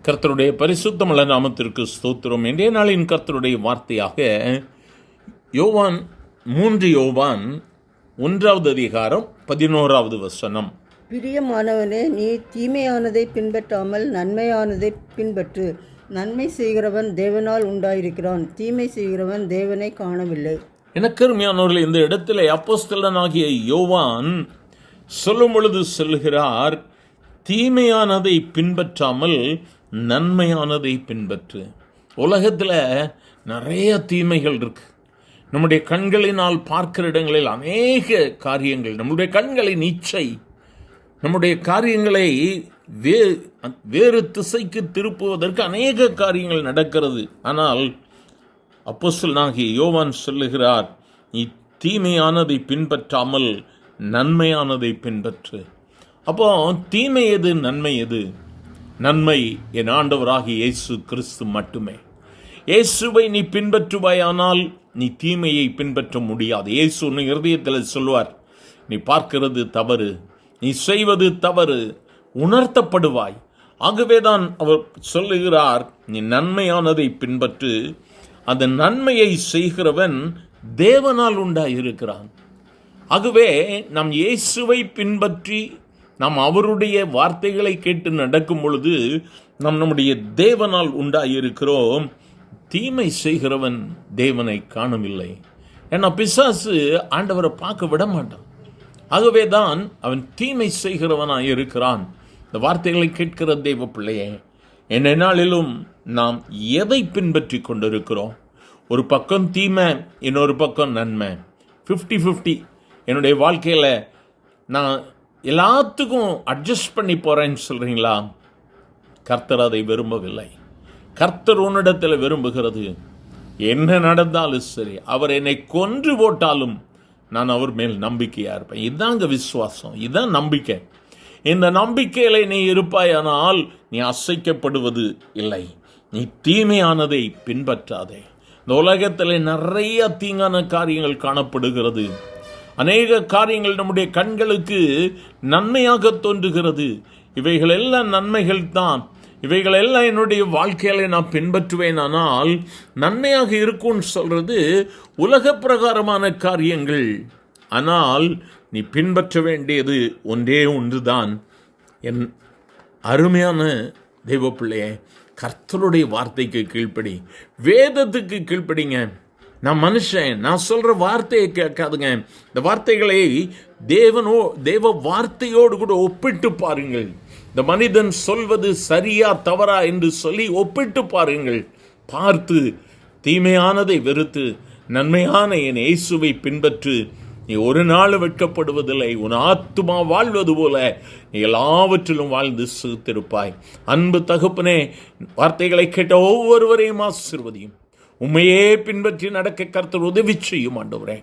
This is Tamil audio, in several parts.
கர்த்தருடைய பரிசுத்தமுள்ள நாமத்திற்கு ஸ்தோத்திரம். இன்றைய நாளின் கர்த்தருடைய வார்த்தையாக யோவான் 3 1வது அதிகாரம் 11வது வசனம். பிரியமானவனே, நீ தீமையானதை பின்பற்றாமல் நன்மையானதை பின்பற்று. நன்மை செய்கிறவன் தேவனால் உண்டாயிருக்கிறான், தீமை செய்கிறவன் தேவனை காணவில்லை. எனக்கு அருமையானவர்களே, இந்த இடத்துல அப்போஸ்தலனாகிய யோவான் சொல்லும் பொழுது சொல்லுகிறார், தீமையானதை பின்பற்றாமல் நன்மையானதை பின்பற்று. உலகத்தில் நிறைய தீமைகள் இருக்கு. நம்முடைய கண்களினால் பார்க்கிற இடங்களில் அநேக காரியங்கள், நம்முடைய கண்களின் இச்சை நம்முடைய காரியங்களை வேறு திசைக்கு திருப்புவதற்கு அநேக காரியங்கள் நடக்கிறது. ஆனால் அப்போஸ்தலனாகிய யோவான் சொல்லுகிறார், நீ தீமையானதை பின்பற்றாமல் நன்மையானதை பின்பற்று. அப்போ தீமை எது, நன்மை எது? நன்மை என் ஆண்டவராகிய இயேசு கிறிஸ்து மட்டுமே. இயேசுவை நீ பின்பற்றுவாயானால் நீ தீமையை பின்பற்ற முடியாது. இயேசு உன் இருதயத்தில் சொல்வார், நீ பார்க்கிறது தவறு, நீ செய்வது தவறு, உணர்த்தப்படுவாய். ஆகவேதான் அவர் சொல்லுகிறார், நீ நன்மையானதை பின்பற்று. அந்த நன்மையை செய்கிறவன் தேவனால் உண்டாயிருக்கிறான். ஆகவே நாம் இயேசுவை பின்பற்றி நாம் அவருடைய வார்த்தைகளை கேட்டு நடக்கும் பொழுது நாம் நம்முடைய தேவனால் உண்டாயிருக்கிறோம். தீமை செய்கிறவன் தேவனை காணவில்லை. ஏன்னா பிசாசு ஆண்டவரை பார்க்க விட மாட்டான். ஆகவே தான் அவன் தீமை செய்கிறவனாக இருக்கிறான். இந்த வார்த்தைகளை கேட்கிற தேவ பிள்ளையே, என்ன நாளிலும் நாம் எதை பின்பற்றி கொண்டிருக்கிறோம்? ஒரு பக்கம் தீமை, இன்னொரு பக்கம் நன்மை. 50-50. என்னுடைய வாழ்க்கையில் நான் எல்லாத்துக்கும் அட்ஜஸ்ட் பண்ணி போகிறேன்னு சொல்கிறீங்களா? கர்த்தர் அதை விரும்பவில்லை. கர்த்தர் உன்னிடத்தில் விரும்புகிறது, என்ன நடந்தாலும் சரி, அவர் என்னை கொன்று போட்டாலும் நான் அவர் மேல் நம்பிக்கையாக இருப்பேன். இதுதாங்க விசுவாசம், இதுதான் நம்பிக்கை. இந்த நம்பிக்கையில் நீ இருப்பாயானால் நீ அசைக்கப்படுவது இல்லை. நீ தீமையானதை பின்பற்றாதே. இந்த உலகத்தில் நிறைய தீங்கான காரியங்கள் காணப்படுகிறது. அநேக காரியங்கள் நம்முடைய கண்களுக்கு நன்மையாக தோன்றுகிறது. இவைகள் எல்லாம் நன்மைகள் தான். இவைகள் எல்லாம் என்னுடைய வாழ்க்கையில நான் பின்பற்றுவேன். ஆனால் நன்மையாக இருக்கும்னு சொல்றது உலக பிரகாரமான காரியங்கள். ஆனால் நீ பின்பற்ற வேண்டியது ஒன்றே ஒன்றுதான். என் அருமையான தெய்வ பிள்ளையே, கர்த்தருடைய வார்த்தைக்கு கீழ்ப்படி, வேதத்துக்கு கீழ்ப்படிங்க. நான் மனுஷன், நான் சொல்ற வார்த்தையை கேட்காதுங்க. இந்த வார்த்தைகளை தேவ வார்த்தையோடு கூட ஒப்பிட்டு பாருங்கள். இந்த மனிதன் சொல்வது சரியா தவறா என்று சொல்லி ஒப்பிட்டு பாருங்கள். பார்த்து தீமையானதை வெறுத்து நன்மையான என் இயேசுவை பின்பற்று. நீ ஒரு நாள் வெட்கப்படுவதில்லை. உன் ஆத்துமா வாழ்வது போல நீ எல்லாவற்றிலும் வாழ்ந்து சுத்திருப்பாய். அன்பு தகப்பனே, வார்த்தைகளை கேட்ட ஒவ்வொருவரையும் ஆசீர்வதியும். உண்மையே பின்பற்றி நடக்க கர்த்தர் உதவி செய்யும் ஆண்டவரே.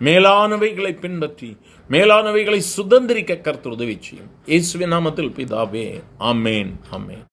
மேலானவைகளை பின்பற்றி மேலானவைகளை சுதந்திரிக்க கர்த்தர் உதவி செய்யும். இயேசுவின் நாமத்தில் பிதாவே, ஆமேன், ஆமேன்.